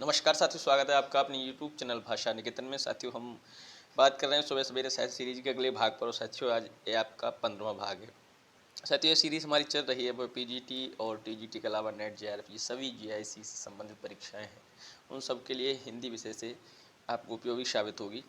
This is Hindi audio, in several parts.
नमस्कार साथियों, स्वागत है आपका अपने YouTube चैनल भाषा निकेतन में। साथियों, हम बात कर रहे हैं सुबह सवेरे साहित्य सीरीज के अगले भाग पर। और साथियों, आज ये आपका 15वां भाग है। साथियों, ये सीरीज हमारी चल रही है, वो पीजीटी और टीजीटी के अलावा नेट, जेआरएफ, ये सभी जीआईसी से संबंधित परीक्षाएं हैं। उन सब के लिए हिंदी विषय से आपको उपयोगी साबित होगी।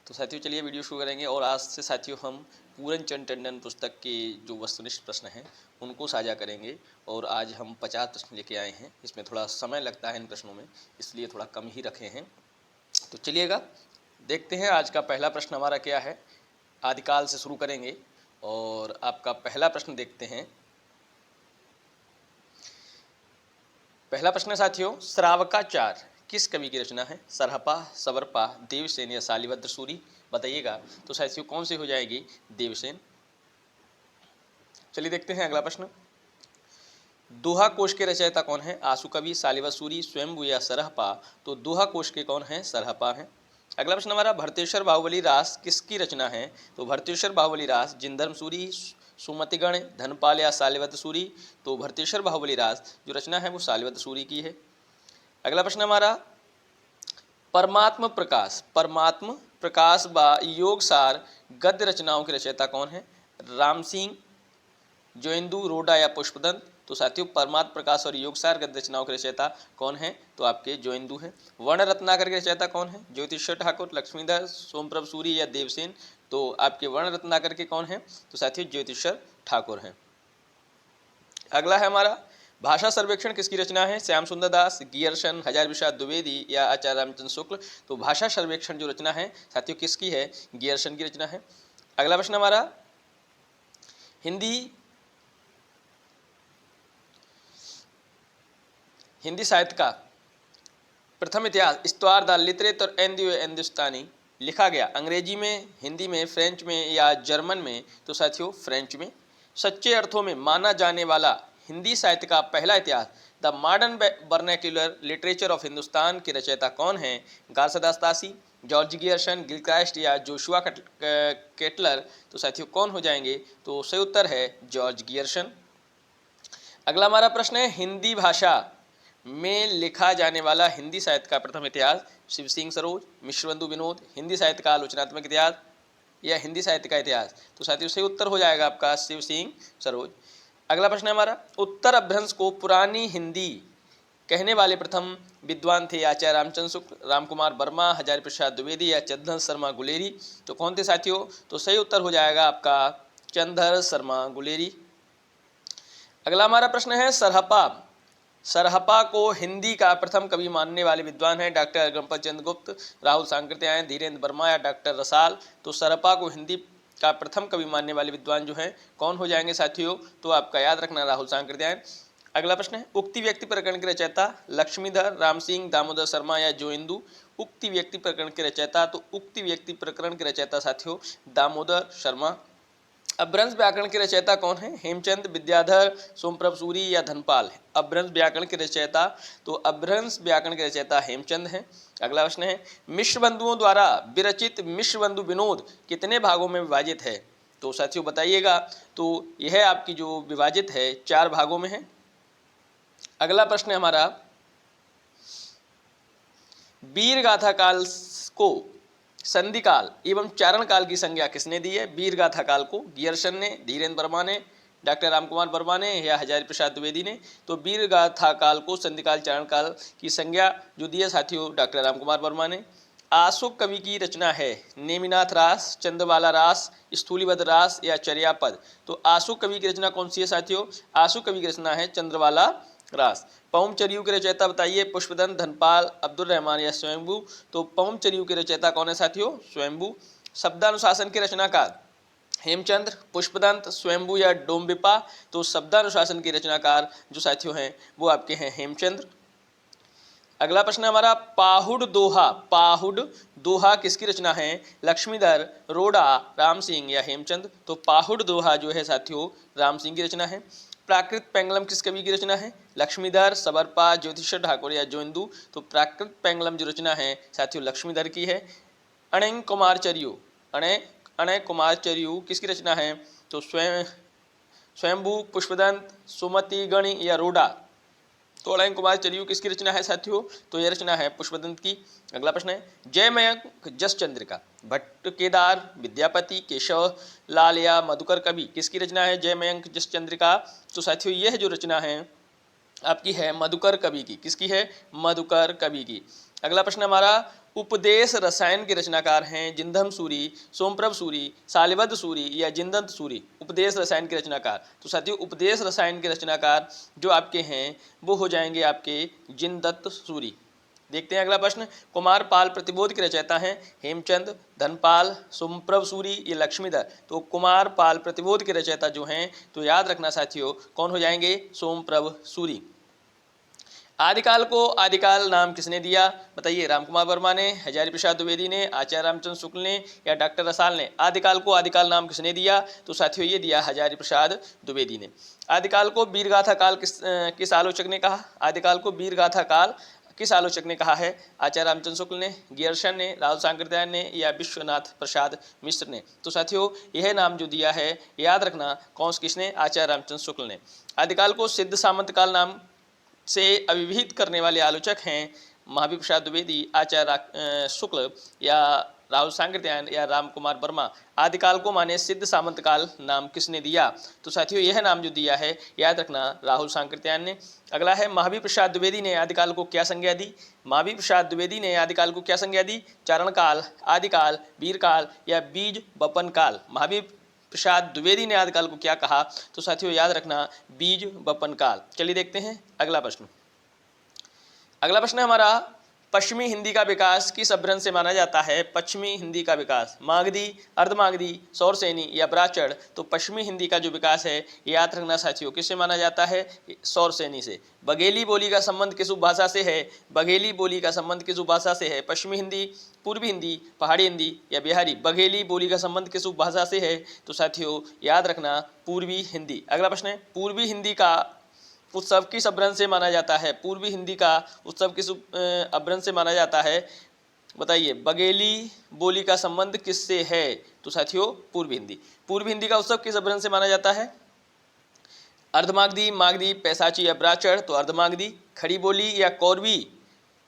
तो साथियों, चलिए वीडियो शुरू करेंगे। और आज से साथियों हम पूरन चंद टंडन पुस्तक के जो वस्तुनिष्ठ प्रश्न हैं उनको साझा करेंगे। और आज हम 50 प्रश्न लेके आए हैं। इसमें थोड़ा समय लगता है इन प्रश्नों में, इसलिए थोड़ा कम ही रखे हैं। तो चलिएगा देखते हैं आज का पहला प्रश्न हमारा क्या है। आदिकाल से शुरू करेंगे और आपका पहला प्रश्न देखते हैं। पहला प्रश्न साथियों, श्रावकाचार किस कवि की रचना है? सरहपा, सवरपा, देवसेन या शालिभद्र सूरी? बताइएगा। तो साथियों कौन सी हो जाएगी? देवसेन। चलिए देखते हैं अगला प्रश्न। दोहा कोश के रचयिता कौन है? आशु कवि, शालिभद्र सूरी, स्वयंभू या सरहपा? तो दोहा कोश के कौन है? सरहपा है। अगला प्रश्न हमारा, भरतेश्वर बाहुबली रास किसकी रचना है? तो भरतेश्वर बाहुबली रास जिनधर्म सूरी, सुमतिगण, धनपाल या शालिभद्र सूरी? तो भरतेश्वर बाहुबली रास जो रचना है वो शालिभद्र सूरी की है। अगला प्रश्न हमारा, परमात्म प्रकाश व योगसार गद्य रचनाओं के रचयिता कौन है? राम सिंह, जोइंदू, रोडा या पुष्पदंत? तो साथियों, परमात्म प्रकाश और योगसार गद्य रचनाओं के रचयिता कौन है? तो आपके जोइंदू हैं। वर्ण रत्नाकर के रचयिता कौन है? ज्योतिषर ठाकुर, लक्ष्मीधर, सोमप्रभ सूरी या देवसेन? तो आपके वर्ण रत्नाकर के कौन है? तो साथियों, ज्योतिषर ठाकुर हैं। अगला है हमारा, भाषा सर्वेक्षण किसकी रचना है? श्याम सुंदर दास, गियर्सन, हजार प्रसाद द्विवेदी या आचार्य रामचंद्र शुक्ल? तो भाषा सर्वेक्षण जो रचना है साथियों किसकी है? गियर्सन की रचना है। अगला प्रश्न हमारा, हिंदी साहित्य का प्रथम इतिहास इस्तवार द लिटरेचर एंड हिंदुस्तानी लिखा गया अंग्रेजी में, हिंदी में, फ्रेंच में या जर्मन में? तो साथियों फ्रेंच में। सच्चे अर्थों में माना जाने वाला हिंदी साहित्य का पहला इतिहास the modern vernacular literature of Hindustan के रचयिता कौन है? घासदास तासी, जॉर्ज गियर्सन, गिलक्राइस्ट या जोशुआ केटलर? तो साथियों कौन हो जाएंगे? तो सही उत्तर है जॉर्ज गियर्सन। अगला हमारा प्रश्न है, हिंदी भाषा में लिखा जाने वाला हिंदी साहित्य का प्रथम इतिहास शिव सिंह सरोज, मिश्रबंधु विनोद, हिंदी साहित्य का आलोचनात्मक इतिहास या हिंदी साहित्य का इतिहास? तो साथियों सही उत्तर हो जाएगा आपका शिव सिंह सरोज। अगला प्रश्न है हमारा, उत्तर अभ्रंश को पुरानी हिंदी कहने वाले प्रथम विद्वान थे? आचार्य रामचंद्र शुक्ल, रामकुमार वर्मा, हजारी प्रसाद द्विवेदी या चंद्रधर शर्मा गुलेरी? तो कौन थे साथियों? तो सही उत्तर हो जाएगा आपका चंद्रधर शर्मा गुलेरी। अगला हमारा प्रश्न है, सरहपा को हिंदी का प्रथम कवि मानने वाले विद्वान हैं? डॉक्टर गणपत चंद्र गुप्त, राहुल सांकृत्यायन, धीरेन्द्र वर्मा या डॉक्टर रसाल? तो सरहपा को हिंदी का प्रथम कवि मानने वाले विद्वान जो हैं कौन हो जाएंगे साथियों? तो आपका याद रखना राहुल सांकृत्यायन। अगला प्रश्न है, उक्ति व्यक्ति प्रकरण के रचयिता लक्ष्मीधर, राम सिंह, दामोदर शर्मा या जोइंदू? उक्ति व्यक्ति प्रकरण के रचयिता, तो उक्ति व्यक्ति प्रकरण के रचयिता साथियों दामोदर शर्मा। अभ्रंश व्याकरण के रचयिता कौन है? हेमचंद, विद्याधर, सोमप्रभ सूरी या धनपाल? अभ्रंश व्याकरण के रचयिता, तो अभ्रंश व्याकरण के रचयिता हेमचंद हैं। अगला प्रश्न है, मिश्रबंधुओं द्वारा विरचित मिश्रबंधु विनोद कितने भागों में विभाजित है? तो साथियों बताइएगा। तो यह आपकी जो विभाजित है 4 भागों में है। अगला प्रश्न है हमारा, वीर गाथा काल को संधि काल एवं चारण काल की संज्ञा किसने दी है? वीर गाथा काल को गियर्सन ने, धीरेन्द्र वर्मा ने, डॉक्टर रामकुमार वर्मा ने या हजारी प्रसाद द्विवेदी ने? तो वीर गाथा काल को संधि काल, चारण काल की संज्ञा जो दी है साथियों डॉक्टर रामकुमार वर्मा ने। आशु कवि की रचना है नेमिनाथ रास, चंद्रवाला रास, स्थूलीबद्ध रास या चर्यापद? तो आशु कवि की रचना कौन सी है साथियों? आशु कवि की रचना है चंद्रवाला रास। पवम चरियू के रचयिता बताइए, पुष्पदंत, धनपाल, अब्दुल रहमान या स्वयंभू? तो पवम चरियू के रचयिता कौन है साथियों? स्वयंभू। शब्दानुशासन के रचनाकार हेमचंद्र, पुष्पदंत, स्वयंभू या डोम्बिपा? तो शब्दानुशासन के रचनाकार जो साथियों हैं वो आपके हैं हेमचंद्र। अगला प्रश्न हमारा, पाहुड़ दोहा किसकी रचना है? लक्ष्मीधर, रोडा, राम सिंह या हेमचंद? तो पाहुड़ दोहा जो है साथियों राम सिंह की रचना है। प्राकृत पेंगलम किस कवि की रचना है? लक्ष्मीधर, सवरपा, ज्योतिषर ठाकुर या जोइंदू? तो प्राकृत पेंगलम जो रचना है साथियों लक्ष्मीधर की है। अणय कुमार चरियू किसकी रचना है? तो स्वयंभू, पुष्पदंत, सुमति गण या रोडा? तोड़ाइन कुमार चलियो किसकी रचना है साथियों? तो यह रचना है पुष्पदंत की। अगला प्रश्न है जय मयंक जस चंद्रिका भट्ट केदार विद्यापति केशव लाल या मधुकर कवि किसकी रचना है जय मयंक जस चंद्रिका? तो साथियों यह जो रचना है आपकी है मधुकर कवि की। किसकी है? मधुकर कवि की। अगला प्रश्न हमारा उपदेश रसायन के रचनाकार हैं जिंदम सूरी, सोमप्रभ सूरी, सालिबद्ध सूरी या जिंदंत सूरी। उपदेश रसायन के रचनाकार, तो साथियों उपदेश रसायन के रचनाकार जो आपके हैं वो हो जाएंगे आपके जिंदत्त सूरी। देखते हैं अगला प्रश्न, कुमार पाल प्रतिबोध के रचयिता हैं हेमचंद, धनपाल, सोमप्रभ सूरी या लक्ष्मीधर। तो कुमार पाल प्रतिबोध के रचयिता जो हैं तो याद रखना साथियों कौन हो जाएंगे? सोमप्रभ सूरी। आदिकाल को आदिकाल नाम किसने दिया? बताइए, रामकुमार वर्मा ने, हजारी प्रसाद द्विवेदी ने, आचार्य रामचंद्र शुक्ल ने या डॉक्टर रसाल ने? आदिकाल को आदिकाल नाम किसने दिया? तो साथियों ये दिया हजारी प्रसाद द्विवेदी ने। आदिकाल को वीरगाथा काल किस आलोचक ने कहा? आदिकाल को वीरगाथा काल किस आलोचक ने कहा है? आचार्य रामचंद्र शुक्ल ने, गियर्सन ने, राहुल सांकृत्यायन ने या विश्वनाथ प्रसाद मिश्र ने? तो साथियों यह नाम जो दिया है याद रखना कौन किसने? आचार्य रामचंद्र शुक्ल ने। आदिकाल को सिद्ध सामंत काल नाम से अभिहित करने वाले आलोचक हैं महावीर प्रसाद द्विवेदी, आचार्य शुक्ल या राहुल सांकृत्यायन या रामकुमार वर्मा। आदिकाल को माने सिद्ध सामंत काल नाम किसने दिया? तो साथियों यह नाम जो दिया है याद रखना राहुल सांकृत्यायन ने। अगला है महावीर प्रसाद द्विवेदी ने आदिकाल को क्या संज्ञा दी? महावीर प्रसाद द्विवेदी ने आदिकाल को क्या संज्ञा दी? चारण काल, आदिकाल, वीरकाल या बीज बपन काल। महावीर प्रसाद द्विवेदी ने आदिकाल को क्या कहा? तो साथियों याद रखना बीज बपन काल। चलिए देखते हैं अगला प्रश्न। अगला प्रश्न है हमारा पश्चिमी हिंदी का विकास किस अभ्रंश से माना जाता है? पश्चिमी हिंदी का विकास मागधी, अर्धमागधी, सौरसेनी या ब्राचड़। तो पश्चिमी हिंदी का जो विकास है याद रखना साथियों किससे माना जाता है? सौरसेनी से। बघेली बोली का संबंध किस उपभाषा से है? बघेली बोली का संबंध किस उपभाषा से है? पश्चिमी हिंदी, पूर्वी हिंदी, पहाड़ी हिंदी या बिहारी। बघेली बोली का संबंध किस उपभाषा से है? तो साथियों याद रखना पूर्वी हिंदी। अगला प्रश्न है पूर्वी हिंदी का उत्सव किस अभ्रंश से माना जाता है? पूर्वी हिंदी का उत्सव किस अभ्रंश से माना जाता है? बताइए, बघेली बोली का संबंध किससे है? तो साथियों पूर्वी हिंदी। पूर्वी हिंदी का उत्सव किस अभ्रंश से माना जाता है? अर्धमागधी, मागधी, पैसाची या ब्राचड़। तो अर्धमागधी। खड़ी बोली या कौरवी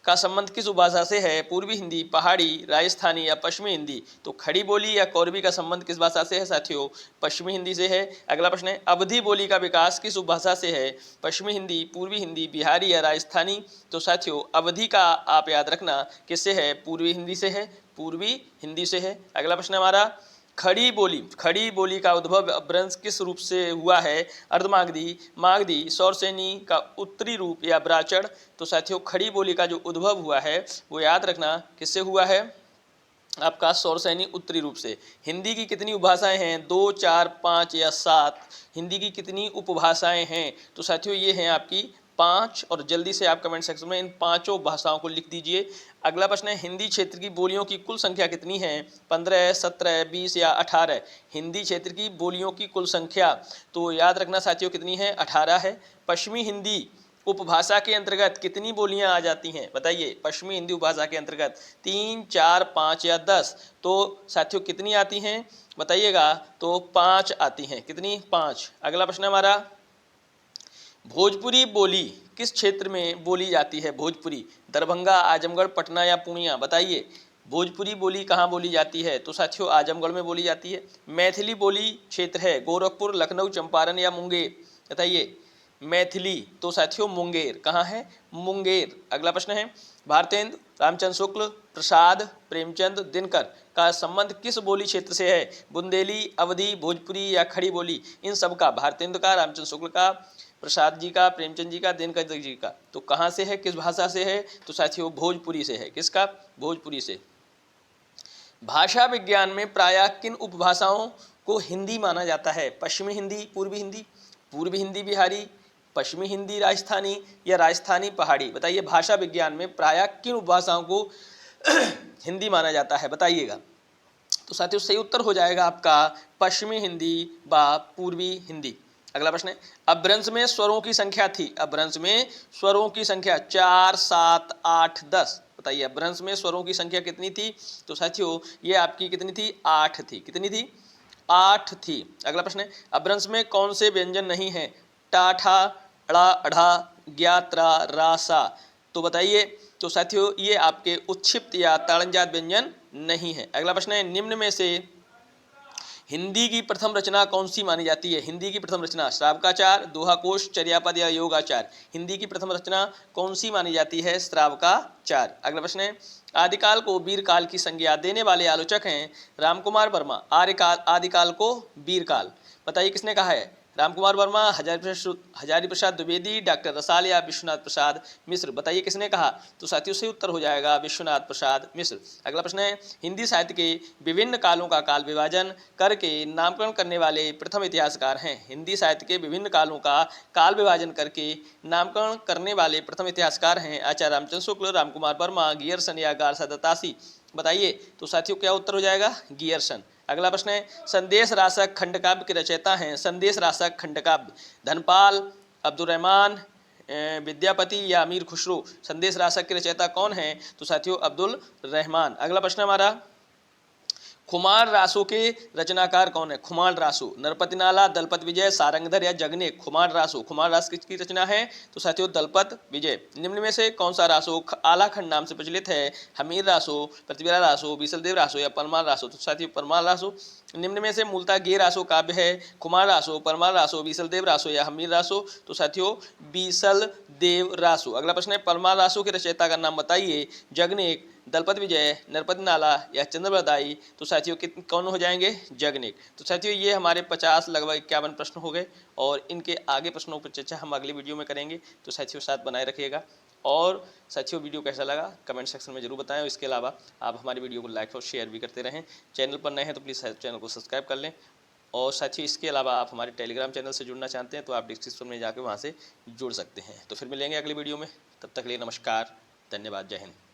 का संबंध किस उपभाषा से है? पूर्वी हिंदी, पहाड़ी, राजस्थानी या पश्चिमी हिंदी। तो खड़ी बोली या कौरवी का संबंध किस भाषा से है साथियों? पश्चिमी हिंदी से है। अगला प्रश्न है अवधी बोली का विकास किस उपभाषा से है? पश्चिमी हिंदी, पूर्वी हिंदी, बिहारी या राजस्थानी। तो साथियों अवधी का आप याद रखना किससे है? पूर्वी हिंदी से है, पूर्वी हिंदी से है। अगला प्रश्न हमारा खड़ी बोली का उद्भव अभ्रंश किस रूप से हुआ है? अर्धमागधी, मागधी, सौरसेनी का उत्तरी रूप या ब्राचड़। तो साथियों खड़ी बोली का जो उद्भव हुआ है वो याद रखना किससे हुआ है? आपका सौरसेनी उत्तरी रूप से। हिंदी की कितनी उपभाषाएं हैं? 2, 4, 5 या 7। हिंदी की कितनी उपभाषाएं हैं? तो साथियों ये हैं आपकी 5 और जल्दी से आप कमेंट सेक्शन में इन 5 भाषाओं को लिख दीजिए। अगला प्रश्न है हिंदी क्षेत्र की बोलियों की कुल संख्या कितनी है? 15, 17, 20 या 18। हिंदी क्षेत्र की बोलियों की कुल संख्या तो याद रखना साथियों कितनी है? 18 है। पश्चिमी हिंदी उपभाषा के अंतर्गत कितनी बोलियां आ जाती हैं? बताइए, पश्चिमी हिंदी उपभाषा के अंतर्गत 3, 4, 5 या 10। तो साथियों कितनी आती हैं बताइएगा? तो 5 आती हैं। कितनी? 5। अगला प्रश्न हमारा भोजपुरी बोली किस क्षेत्र में बोली जाती है? भोजपुरी दरभंगा, आजमगढ़, पटना या पूर्णिया। बताइए भोजपुरी बोली कहाँ बोली जाती है? तो साथियों आजमगढ़ में बोली जाती है। मैथिली बोली क्षेत्र है गोरखपुर, लखनऊ, चंपारण या मुंगेर। बताइए मैथिली तो साथियों मुंगेर। कहाँ है? मुंगेर। अगला प्रश्न है भारतेंदु, रामचंद्र शुक्ल, प्रसाद, प्रेमचंद, दिनकर का संबंध किस बोली क्षेत्र से है? बुंदेली, अवधी, भोजपुरी या खड़ी बोली। इन सब का, भारतेंदु का, रामचंद्र शुक्ल का, प्रसाद जी का, प्रेमचंद जी का, दिनकर जी का, तो कहाँ से है? किस भाषा से है? तो साथियों भोजपुरी से है। किसका? भोजपुरी से। भाषा विज्ञान में प्रायः किन उपभाषाओं को हिंदी माना जाता है? पश्चिमी हिंदी, पूर्वी हिंदी, पूर्वी हिंदी बिहारी, पश्चिमी हिंदी राजस्थानी या राजस्थानी पहाड़ी। बताइए भाषा विज्ञान में प्रायः किन उपभाषाओं को हिंदी माना जाता है? बताइएगा। तो साथियों सही उत्तर हो जाएगा आपका पश्चिमी हिंदी व पूर्वी हिंदी। अगला प्रश्न है अपभ्रंश में स्वरों की संख्या थी। अपभ्रंश में स्वरों की संख्या 4, 7, 8, 10। बताइए अपभ्रंश में स्वरों की संख्या कितनी थी? तो साथियों ये आपकी कितनी थी? 8 थी। कितनी थी? 8 थी। अगला प्रश्न है अपभ्रंश में कौन से व्यंजन नहीं है? टा, ठा, अड़ा, अढ़ा, ज्ञात्रा रासा। तो बताइए, तो साथियों ये आपके उत्क्षिप्त या ताड़नजात व्यंजन नहीं है। अगला प्रश्न है, निम्न में से हिंदी की प्रथम रचना कौन सी मानी जाती है? हिंदी की प्रथम रचना श्रावकाचार, दोहाकोश, चर्यापद या योगाचार। हिंदी की प्रथम रचना कौन सी मानी जाती है? श्रावकाचार। अगला प्रश्न है, आदिकाल को वीरकाल की संज्ञा देने वाले आलोचक हैं रामकुमार वर्मा। आदिकाल को वीरकाल बताइए किसने कहा है? रामकुमार वर्मा, हजारी प्रसाद द्विवेदी, डॉक्टर रसाल या विश्वनाथ प्रसाद मिश्र। बताइए किसने कहा? तो साथियों सही उत्तर हो जाएगा विश्वनाथ प्रसाद मिश्र। अगला प्रश्न है, हिंदी साहित्य के विभिन्न कालों का काल विभाजन करके नामकरण करने वाले प्रथम इतिहासकार हैं। हिंदी साहित्य के विभिन्न कालों का काल विभाजन करके नामकरण करने वाले प्रथम इतिहासकार हैं आचार्य रामचंद्र शुक्ल, रामकुमार वर्मा, गियरसन या गारसा दत्तासी। बताइए, तो साथियों क्या उत्तर हो जाएगा? गियरसन। अगला प्रश्न है, संदेश रासक खंडकाव्य के रचयिता हैं। संदेश रासक खंडकाव्य धनपाल, अब्दुल रहमान, विद्यापति या अमीर खुसरो। संदेश रासक के रचयिता कौन हैं? तो साथियों अब्दुल रहमान। अगला प्रश्न हमारा, खुमार रासों के रचनाकार कौन है? खुमार रासो नरपति नाला, दलपत विजय, सारंगधर या जगनेक। खुमार रासो किसकी रचना है? तो साथियों दलपत विजय। निम्न में से कौन सा रासो आलाखंड नाम से प्रचलित है? हमीर रासो, पृथ्वीराज रासो, बीसलदेव रासो या परमार रासो। तो साथियों परमार रासो। निम्न में से मूलतः गे रासो काव्य है खुमार रासो, परमार रासो, बीसलदेव रासो या हमीर रासो। तो साथियों बीसलदेव रासो। अगला प्रश्न है, परमार रासो के रचयिता का नाम बताइए। जगनेक, दलपत विजय, नरपति नाला या चंद्रबरदाई। तो साथियों कौन हो जाएंगे? जगनेक। तो साथियों ये हमारे 50 लगभग 51 प्रश्न हो गए और इनके आगे प्रश्नों पर चर्चा हम अगली वीडियो में करेंगे। तो साथियों साथ बनाए रखिएगा और साथियों वीडियो कैसा लगा कमेंट सेक्शन में जरूर बताएं। इसके अलावा आप हमारी वीडियो को लाइक और शेयर भी करते रहें। चैनल पर नए हैं तो प्लीज़ चैनल को सब्सक्राइब कर लें। और साथियों इसके अलावा आप हमारे टेलीग्राम चैनल से जुड़ना चाहते हैं तो आप डिस्क्रिप्शन में जाकर वहाँ से जुड़ सकते हैं। तो फिर मिलेंगे अगली वीडियो में, तब तक के लिए नमस्कार, धन्यवाद, जय हिंद।